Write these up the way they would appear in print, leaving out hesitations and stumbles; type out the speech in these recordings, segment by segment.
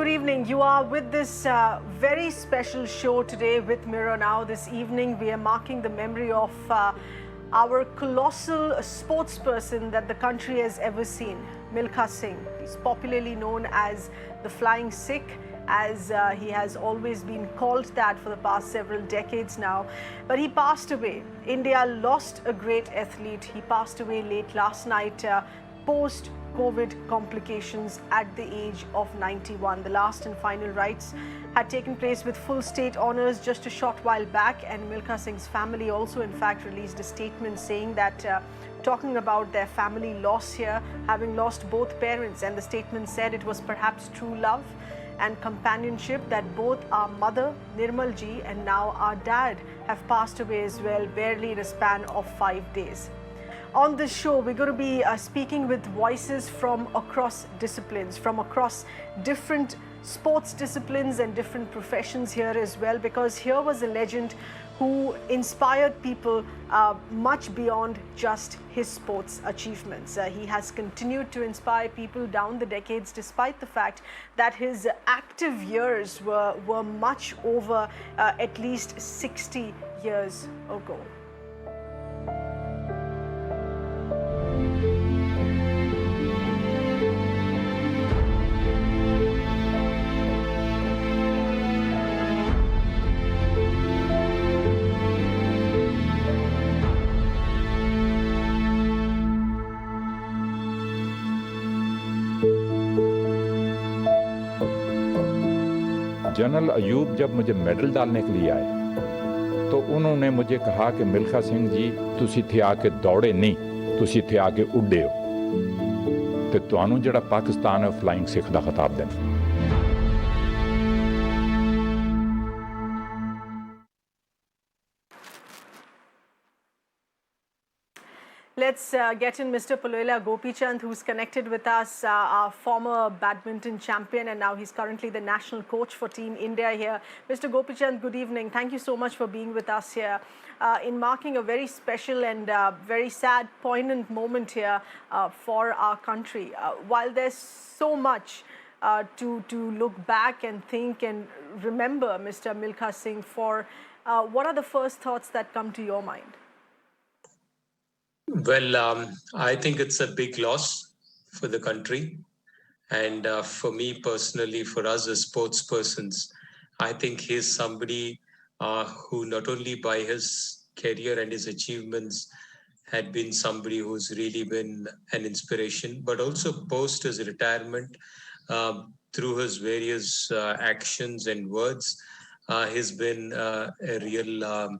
good evening. You are with this very special show today with Mirror Now. This evening we are marking the memory of our colossal sportsperson that the country has ever seen, Milkha Singh. He's popularly known as the Flying Sikh, as he has always been called that for the past several decades now. But he passed away. India lost a great athlete. He passed away late last night, post-COVID complications at the age of 91. The last and final rites had taken place with full state honors just a short while back, and Milkha Singh's family also in fact released a statement saying that talking about their family loss here, having lost both parents, and the statement said it was perhaps true love and companionship that both our mother Nirmal ji and now our dad have passed away as well, barely in a span of 5 days. On this show, we're going to be speaking with voices from across disciplines, from across different sports disciplines and different professions here as well, because here was a legend who inspired people much beyond just his sports achievements. He has continued to inspire people down the decades, despite the fact that his active years were much over at least 60 years ago. General Ayub जब मुझे medal डालने के लिए आए तो उन्होंने मुझे कहा कि मिल्खा सिंह जी तुसी थे आके दौड़े नहीं, तुसी थे आके उड्डे हो ते तुहानू जिहड़ा पाकिस्तान है फ्लाइंग सिख दा खिताब देना। Let's get in Mr. Paloila Gopichand, who's connected with us, our former badminton champion, and now he's currently the national coach for Team India here. Mr. Gopichand, good evening. Thank you so much for being with us here in marking a very special and very sad, poignant moment here for our country. While there's so much to look back and think and remember Mr. Milkha Singh for, what are the first thoughts that come to your mind? Well, I think it's a big loss for the country. And for me personally, for us as sports persons, I think he's somebody who not only by his career and his achievements had been somebody who's really been an inspiration, but also post his retirement, through his various actions and words, he's been a real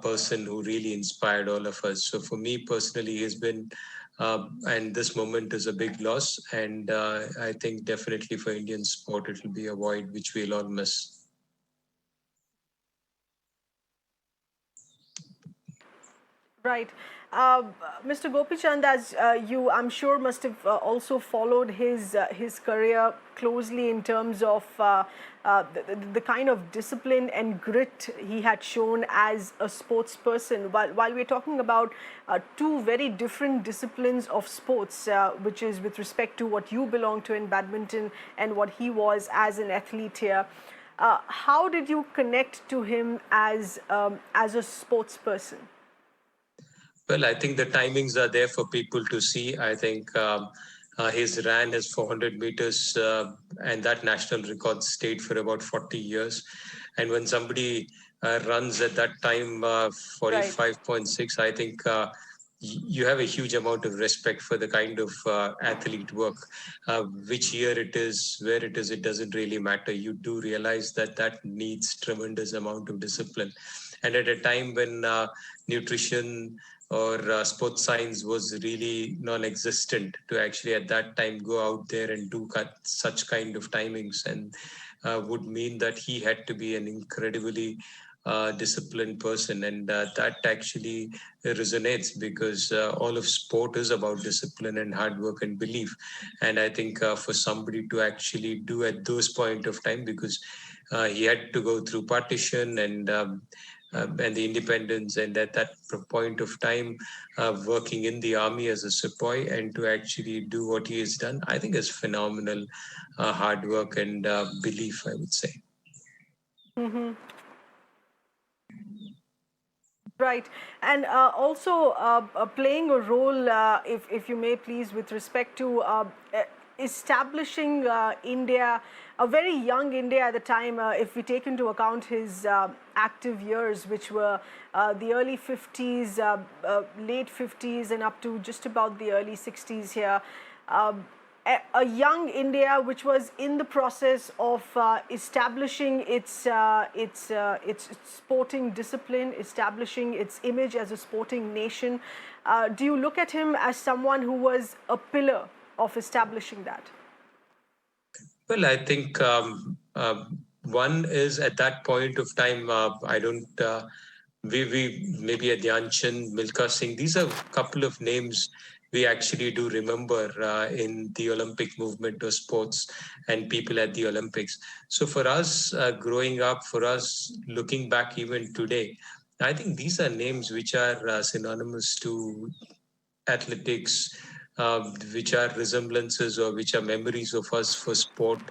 person who really inspired all of us. So for me personally, he's been, and this moment is a big loss. And I think definitely for Indian sport, it will be a void which we'll all miss. Right. Mr. Gopichand, as you, I'm sure, must have also followed his career closely in terms of the kind of discipline and grit he had shown as a sports person. While we're talking about two very different disciplines of sports, which is with respect to what you belong to in badminton and what he was as an athlete here, how did you connect to him as a sports person? Well, I think the timings are there for people to see. I think his ran his 400 meters and that national record stayed for about 40 years. And when somebody runs at that time 45.6, I think you have a huge amount of respect for the kind of athlete work. Which year it is, where it is, it doesn't really matter. You do realize that that needs tremendous amount of discipline. And at a time when nutrition or sports science was really non-existent, to actually at that time go out there and do such kind of timings and would mean that he had to be an incredibly disciplined person. And that actually resonates because all of sport is about discipline and hard work and belief. And I think for somebody to actually do at those point of time, because he had to go through partition and and the independence, and at that point of time, working in the army as a sepoy, and to actually do what he has done, I think is phenomenal hard work and belief, I would say. Mm-hmm. Right, and also playing a role, if you may please, with respect to establishing India, a very young India at the time, if we take into account his active years, which were the early 50s, late 50s, and up to just about the early 60s here. A young India which was in the process of establishing its sporting discipline, establishing its image as a sporting nation. Do you look at him as someone who was a pillar of establishing that? Well, I think one is at that point of time, I don't, we maybe a Dhyan Chand, Milkha Singh, these are a couple of names we actually do remember in the Olympic movement or sports and people at the Olympics. So for us growing up, for us looking back even today, I think these are names which are synonymous to athletics, which are resemblances or which are memories of us for sport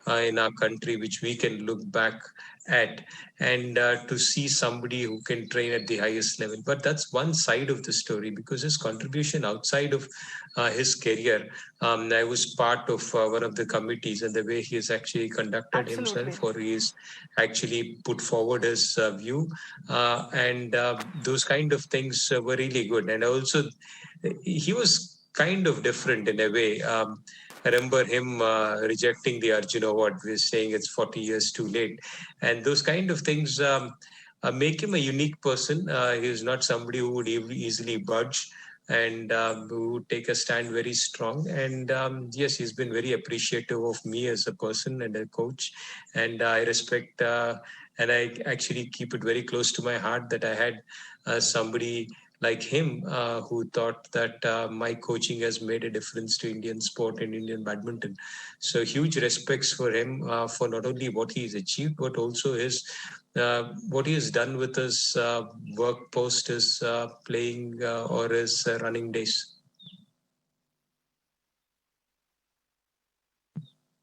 in our country, which we can look back at, and to see somebody who can train at the highest level. But that's one side of the story, because his contribution outside of his career, I was part of one of the committees, and the way he has actually conducted himself, or he has actually put forward his view, and those kind of things were really good. And also, he was kind of different in a way. I remember him rejecting the Arjuna Award, saying it's 40 years too late. And those kind of things make him a unique person. He is not somebody who would easily budge, and who would take a stand very strong. And yes, he's been very appreciative of me as a person and a coach. And I respect, and I actually keep it very close to my heart that I had somebody like him, who thought that my coaching has made a difference to Indian sport and Indian badminton. So huge respects for him, for not only what he's achieved, but also his what he has done with his work post, his playing or his running days.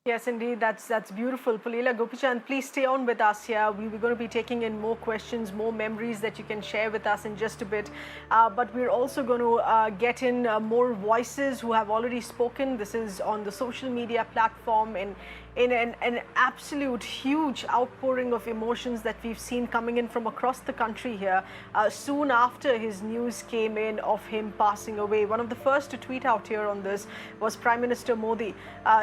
Yes, indeed, that's beautiful. Pulila, Gopichand, please stay on with us here. We're going to be taking in more questions, more memories that you can share with us in just a bit. But we're also going to get in more voices who have already spoken. This is on the social media platform, and in an absolute huge outpouring of emotions that we've seen coming in from across the country here soon after his news came in of him passing away. One of the first to tweet out here on this was Prime Minister Modi,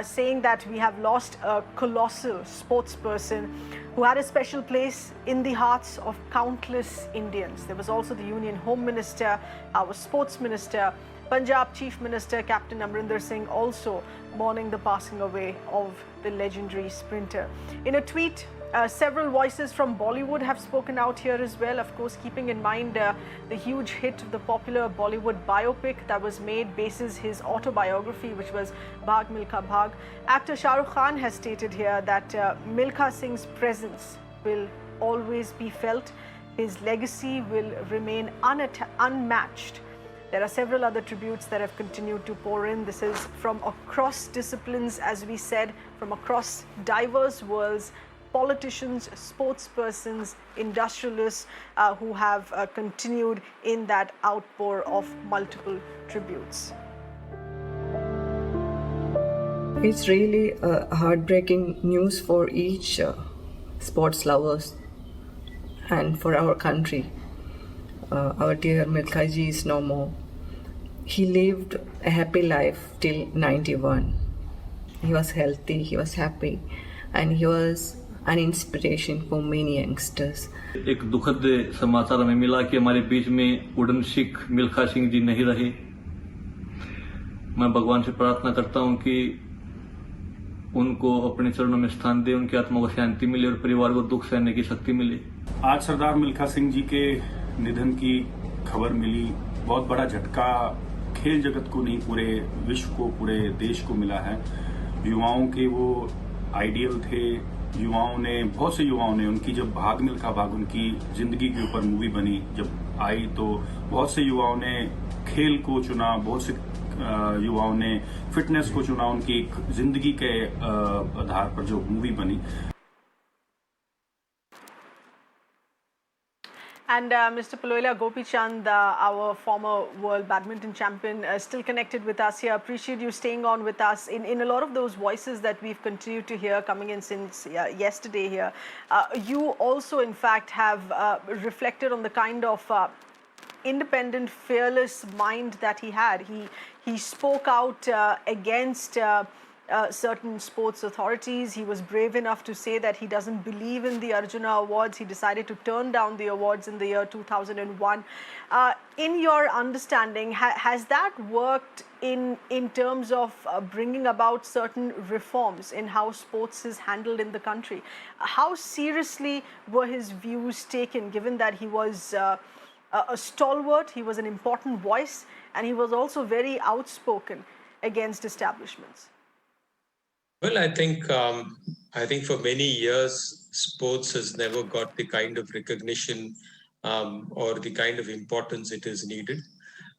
saying that we have lost a colossal sports person who had a special place in the hearts of countless Indians. There was also the Union Home Minister, our Sports Minister, Punjab Chief Minister Captain Amrinder Singh also mourning the passing away of the legendary sprinter. In a tweet, several voices from Bollywood have spoken out here as well, of course keeping in mind the huge hit of the popular Bollywood biopic that was made basis his autobiography, which was Bhag Milkha Bhag. Actor Shah Rukh Khan has stated here that Milkha Singh's presence will always be felt. His legacy will remain unmatched. There are several other tributes that have continued to pour in. This is from across disciplines, as we said, from across diverse worlds, politicians, sports persons, industrialists who have continued in that outpour of multiple tributes. It's really heartbreaking news for each sports lovers and for our country. Our dear Milkha ji is no more. He lived a happy life till 91. He was healthy, he was happy, and he was an inspiration for many youngsters. एक दुखद समाचार हमें मिला कि हमारे बीच में wooden Sikh Milkha Singh ji नहीं रहे। मैं भगवान से प्रार्थना करता हूं कि उनको अपने चरणों में स्थान दे, उनकी आत्मा को शांति मिले और परिवार को दुख सहने की शक्ति मिले। आज सरदार मिल्खा सिंह जी के निधन की खबर मिली। बहुत बड़ा झटका खेल जगत को नहीं, पूरे विश्व को, पूरे देश को मिला है। युवाओं के वो आइडियल थे, बहुत से युवाओं ने उनकी जब भाग मिल्खा भाग उनकी जिंदगी के ऊपर मूवी बनी जब आई तो बहुत से युवाओं ने खेल को चुना, बहुत से युवाओं ने फिटनेस को चुना उनकी एक जिंदगी के आधार पर जो मूवी बनी। And Mr. Paloila Gopichand, our former world badminton champion, still connected with us here. Appreciate you staying on with us in a lot of those voices that we've continued to hear coming in since yesterday here. You also, in fact, have reflected on the kind of independent, fearless mind that he had. He spoke out against certain sports authorities. He was brave enough to say that he doesn't believe in the Arjuna Awards. He decided to turn down the awards in the year 2001. In your understanding, has that worked in terms of bringing about certain reforms in how sports is handled in the country? How seriously were his views taken, given that he was a stalwart, he was an important voice, and he was also very outspoken against establishments? Well, I think for many years, sports has never got the kind of recognition or the kind of importance it is needed.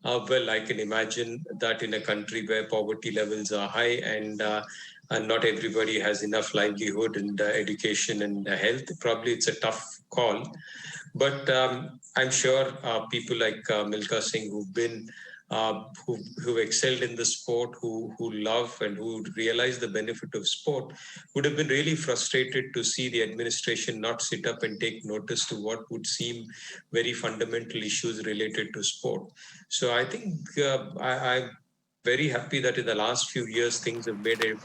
Well, I can imagine that in a country where poverty levels are high and not everybody has enough livelihood and education and health, probably it's a tough call. But I'm sure people like Milkha Singh who've been who excelled in the sport, who love and who realize the benefit of sport, would have been really frustrated to see the administration not sit up and take notice to what would seem very fundamental issues related to sport. So I think I'm very happy that in the last few years things have made a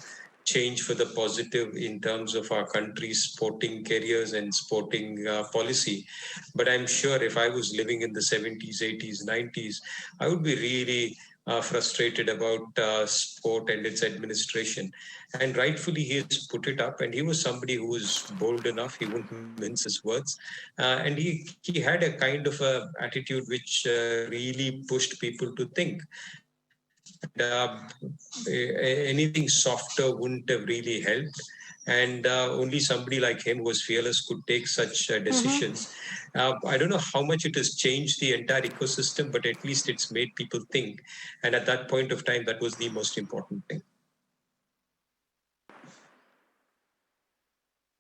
change for the positive in terms of our country's sporting careers and sporting policy. But I'm sure if I was living in the 70s, 80s, 90s, I would be really frustrated about sport and its administration. And rightfully, he has put it up. And he was somebody who was bold enough. He wouldn't mince his words. And he had a kind of a attitude which really pushed people to think. Anything softer wouldn't have really helped. And only somebody like him who was fearless could take such decisions. I don't know how much it has changed the entire ecosystem, but at least it's made people think. And at that point of time, that was the most important thing.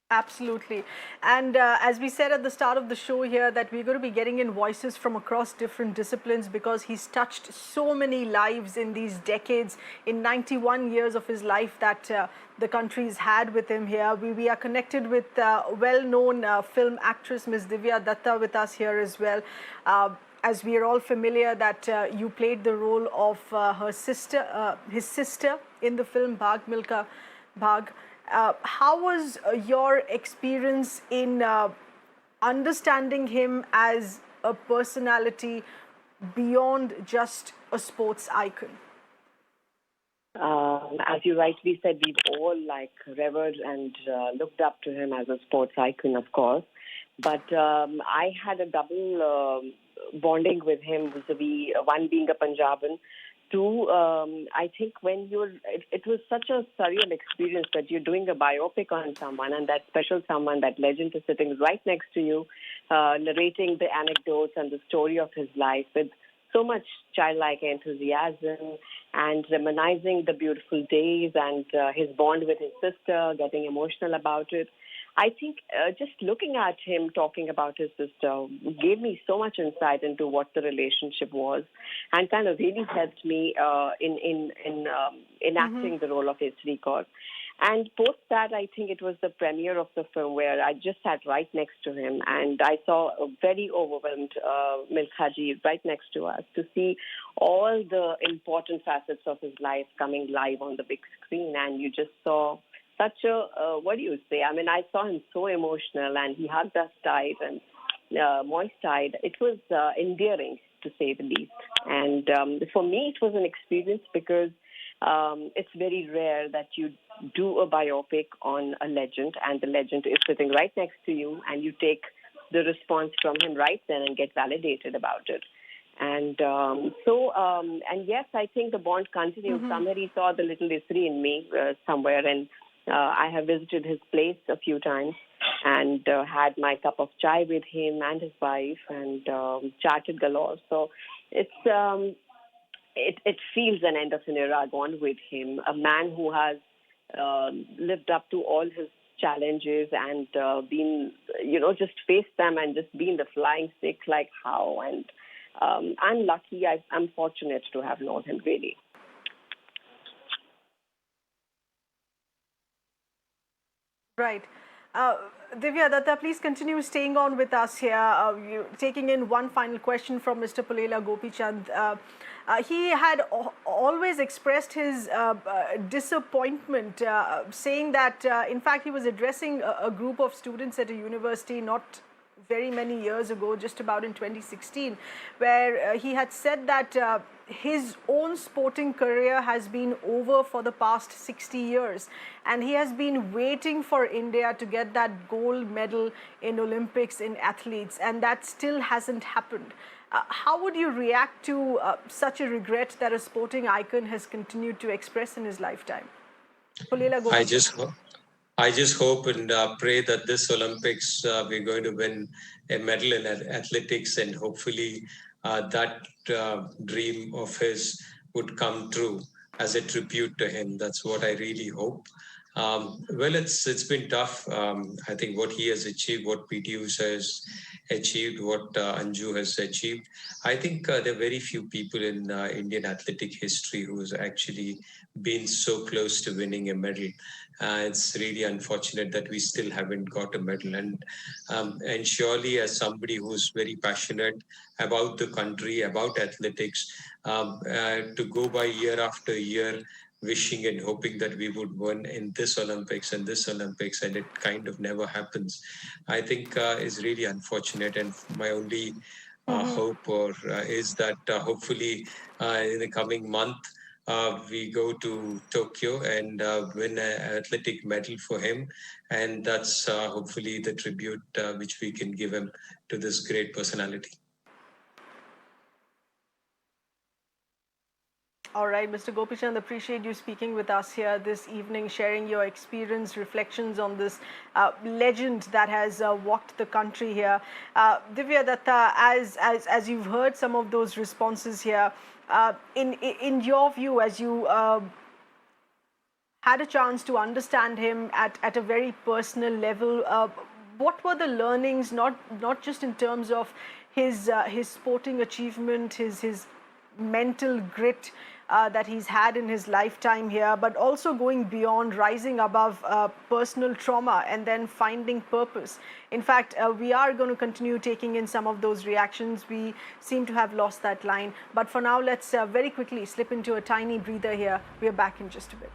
Absolutely. And as we said at the start of the show here, that we're going to be getting in voices from across different disciplines because he's touched so many lives in these decades, in 91 years of his life that the country's had with him here. We are connected with well-known film actress Ms. Divya Datta with us here as well. As we are all familiar that you played the role of her sister, his sister in the film Bhag Milkha Bhag. How was your experience in understanding him as a personality beyond just a sports icon? As you rightly said, we've all revered and looked up to him as a sports icon, of course. But I had a double bonding with him, vis-a-vis one being a Punjaban. Two, I think when it was such a surreal experience that you're doing a biopic on someone and that special someone, that legend is sitting right next to you, narrating the anecdotes and the story of his life with so much childlike enthusiasm and reminiscing the beautiful days and his bond with his sister, getting emotional about it. I think just looking at him talking about his sister gave me so much insight into what the relationship was, and kind of really helped me in enacting the role of history course. And post that, I think it was the premiere of the film where I just sat right next to him, and I saw a very overwhelmed Milkha ji right next to us to see all the important facets of his life coming live on the big screen, and you just saw such a, what do you say? I mean, I saw him so emotional, and he hugged us tight and moist-eyed. It was endearing, to say the least. And for me, it was an experience because it's very rare that you do a biopic on a legend, and the legend is sitting right next to you, and you take the response from him right then and get validated about it. And and yes, I think the bond continues. Somebody saw the little Isri in me somewhere, and I have visited his place a few times and had my cup of chai with him and his wife and chatted galore. So it feels an end of an era gone with him. A man who has lived up to all his challenges and been, just faced them and just been the flying Sikh like how. And I'm lucky. I'm fortunate to have known him, really. Right. Divya Datta, please continue staying on with us here. Taking in one final question from Mr. Pulela Gopichand. He had always expressed his disappointment, saying that, in fact, he was addressing a group of students at a university not very many years ago, just about in 2016, where he had said that his own sporting career has been over for the past 60 years and he has been waiting for India to get that gold medal in Olympics in athletes, and that still hasn't happened. How would you react to such a regret that a sporting icon has continued to express in his lifetime? Pulela Gopi. I just hope and pray that this Olympics we're going to win a medal in athletics, and hopefully that dream of his would come true as a tribute to him. That's what I really hope. Well, it's been tough. I think what he has achieved, what PT Usha has achieved, what Anju has achieved. I think there are very few people in Indian athletic history who has actually been so close to winning a medal. It's really unfortunate that we still haven't got a medal. And surely, as somebody who's very passionate about the country, about athletics, to go by year after year, wishing and hoping that we would win in this Olympics and this Olympics, and it kind of never happens, I think is really unfortunate. And my only hope is that hopefully in the coming month, we go to Tokyo and win an athletic medal for him. And that's hopefully the tribute which we can give him to this great personality. All right, Mr. Gopichand, appreciate you speaking with us here this evening, sharing your experience, reflections on this legend that has walked the country here. Divya Datta, as you've heard some of those responses here, in your view, as you had a chance to understand him at a very personal level, what were the learnings, not just in terms of his sporting achievement, his mental grit that he's had in his lifetime here, but also going beyond, rising above personal trauma and then finding purpose. In fact, we are going to continue taking in some of those reactions. We seem to have lost that line. But for now, let's very quickly slip into a tiny breather here. We're back in just a bit.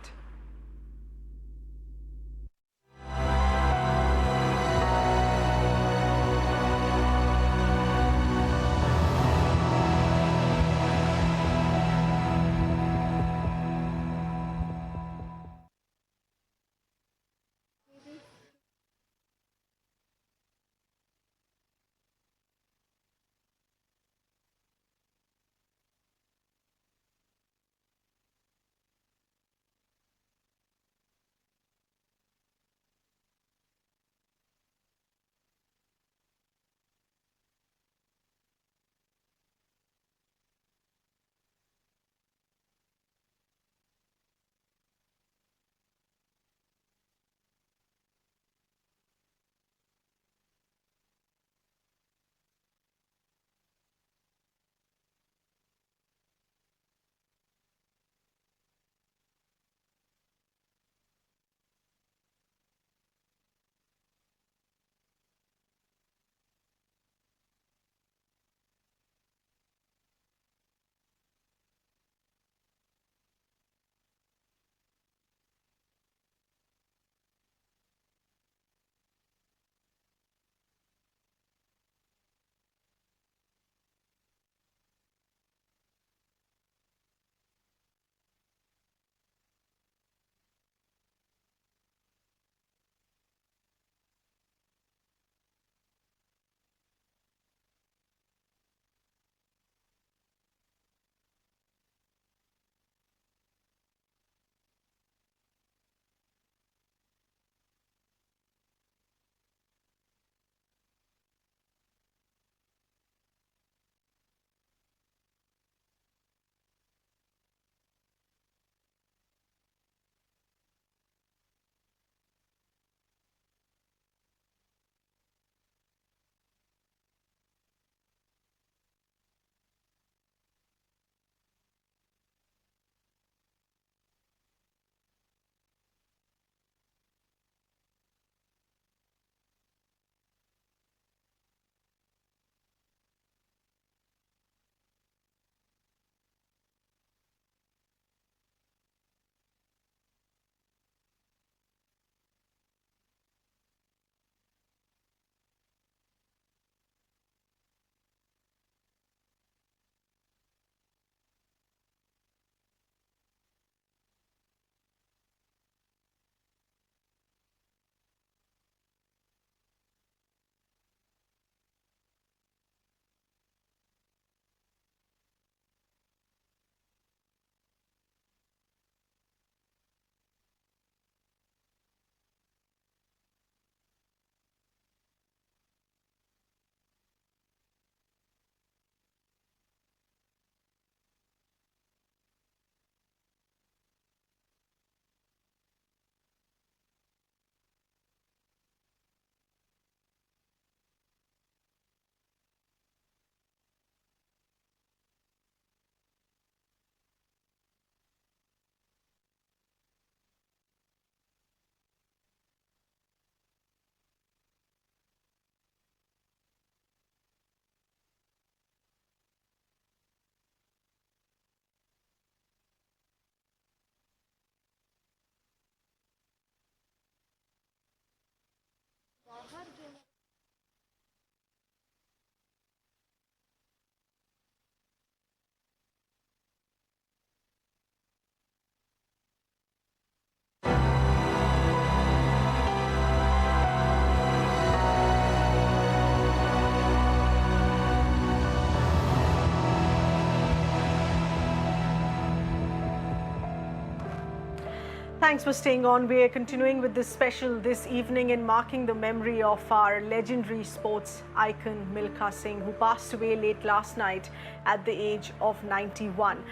Thanks for staying on. We are continuing with this special this evening in marking the memory of our legendary sports icon Milkha Singh, who passed away late last night at the age of 91.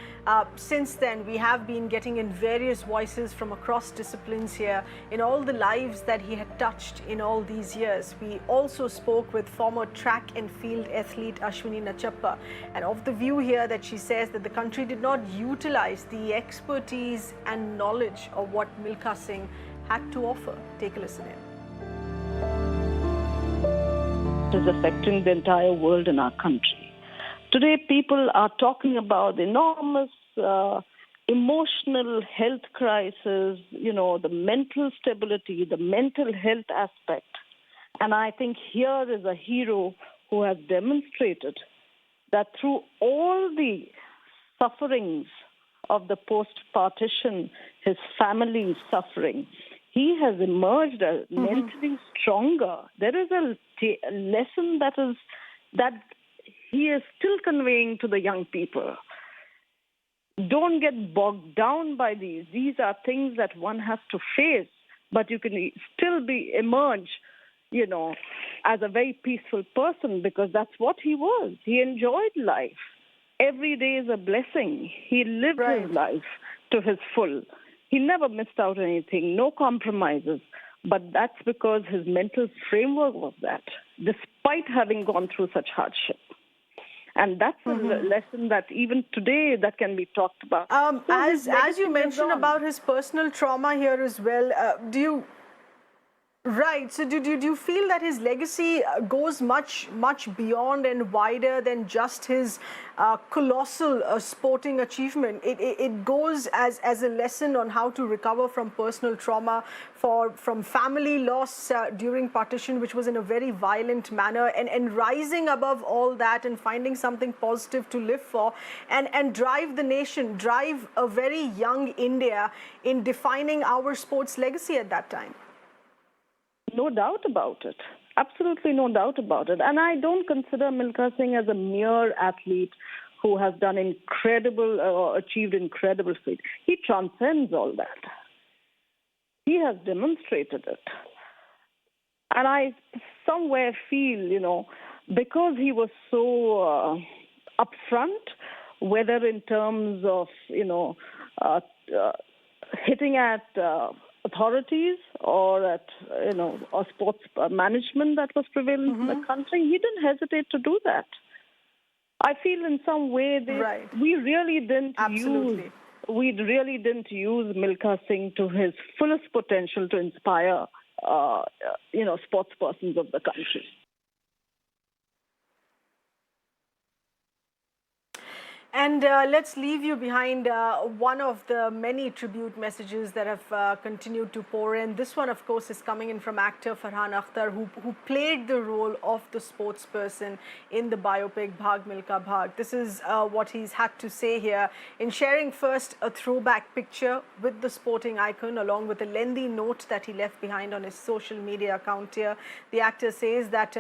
Since then, we have been getting in various voices from across disciplines here in all the lives that he had touched in all these years. We also spoke with former track and field athlete Ashwini Nachappa, and of the view here that she says that the country did not utilize the expertise and knowledge of what Milkha Singh had to offer. Take a listen in. It is affecting the entire world and our country. Today, people are talking about the enormous emotional health crisis, the mental stability, the mental health aspect. And I think here is a hero who has demonstrated that through all the sufferings of the post-partition, his family's suffering, he has emerged as mentally stronger. There is a lesson that he is still conveying to the young people. Don't get bogged down by these. These are things that one has to face, but you can still emerge, as a very peaceful person, because that's what he was. He enjoyed life. Every day is a blessing. He lived his life to his full. He never missed out anything, no compromises. But that's because his mental framework was that, despite having gone through such hardship. And that's a lesson that even today that can be talked about. As you mentioned about his personal trauma here as well, so do you feel that his legacy goes much beyond and wider than just his colossal sporting achievement? It goes as a lesson on how to recover from personal trauma, from family loss during partition, which was in a very violent manner, and rising above all that and finding something positive to live for, and drive the nation, drive a very young India in defining our sports legacy at that time. No doubt about it. Absolutely no doubt about it. And I don't consider Milkha Singh as a mere athlete who has done achieved incredible feats. He transcends all that. He has demonstrated it. And I somewhere feel, because he was so upfront, whether in terms of, hitting at authorities or at or sports management that was prevalent in the country, he didn't hesitate to do that. I feel in some way we really didn't use Milkha Singh to his fullest potential to inspire sports persons of the country. And let's leave you behind one of the many tribute messages that have continued to pour in. This one, of course, is coming in from actor Farhan Akhtar, who played the role of the sports person in the biopic Bhag Milkha Bhag. This is what he's had to say here in sharing first a throwback picture with the sporting icon, along with a lengthy note that he left behind on his social media account here. The actor says that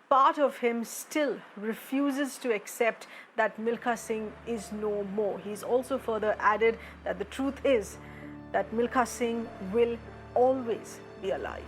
part of him still refuses to accept that Milkha Singh is no more. He's also further added that the truth is that Milkha Singh will always be alive.